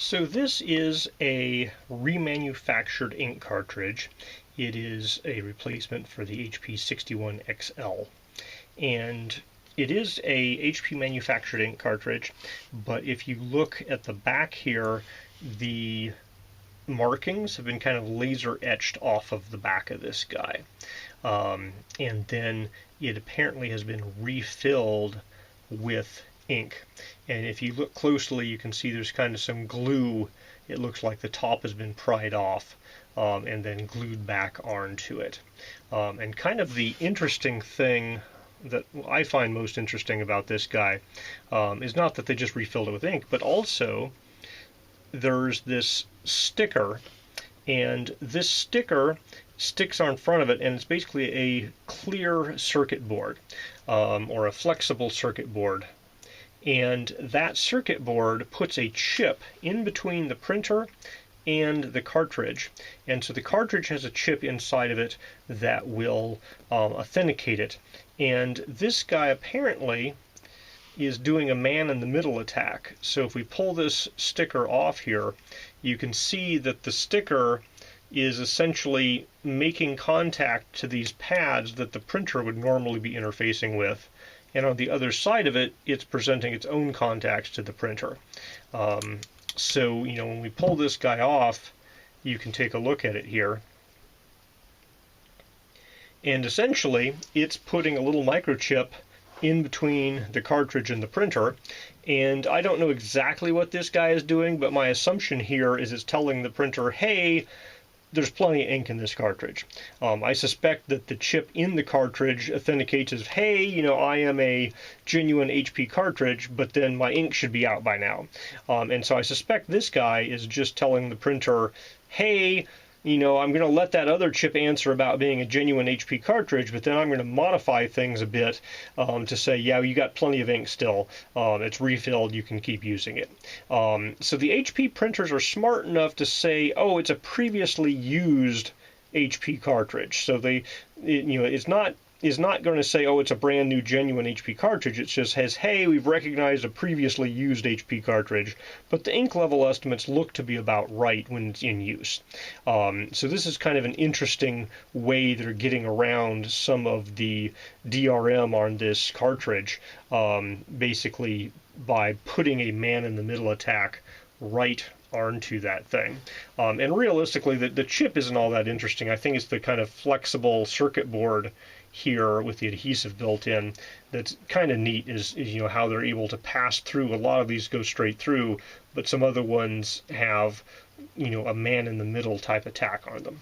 So this is a remanufactured ink cartridge. It is a replacement for the HP 61XL. And it is a HP manufactured ink cartridge, but if you look at the back here, the markings have been kind of laser etched off of the back of this guy. And then it apparently has been refilled with ink. And if you look closely, you can see there's kind of some glue. It looks like the top has been pried off and then glued back onto it. And kind of the interesting thing that I find most interesting about this guy is not that they just refilled it with ink, but also there's this sticker, and this sticker sticks on front of it, and it's basically a clear circuit board or a flexible circuit board. And that circuit board puts a chip in between the printer and the cartridge. And so the cartridge has a chip inside of it that will authenticate it. And this guy apparently is doing a man-in-the-middle attack. So if we pull this sticker off here, you can see that the sticker is essentially making contact to these pads that the printer would normally be interfacing with. And on the other side of it, it's presenting its own contacts to the printer. So, when we pull this guy off, you can take a look at it here. And essentially, it's putting a little microchip in between the cartridge and the printer. And I don't know exactly what this guy is doing, but my assumption here is it's telling the printer, hey, there's plenty of ink in this cartridge. I suspect that the chip in the cartridge authenticates as, hey, I am a genuine HP cartridge, but then my ink should be out by now. And so I suspect this guy is just telling the printer, hey, I'm going to let that other chip answer about being a genuine HP cartridge, but then I'm going to modify things a bit to say, yeah, you got plenty of ink still. It's refilled. You can keep using it. So the HP printers are smart enough to say, oh, it's a previously used HP cartridge. So it's not going to say, oh, it's a brand new genuine HP cartridge. It just says, hey, we've recognized a previously used HP cartridge, but the ink level estimates look to be about right when it's in use. So this is kind of an interesting way they're getting around some of the DRM on this cartridge, basically by putting a man-in-the-middle attack right onto that thing. And realistically, the chip isn't all that interesting. I think it's the kind of flexible circuit board here with the adhesive built in that's kind of neat is how they're able to pass through. A lot of these go straight through, but some other ones have a man-in-the-middle type attack on them.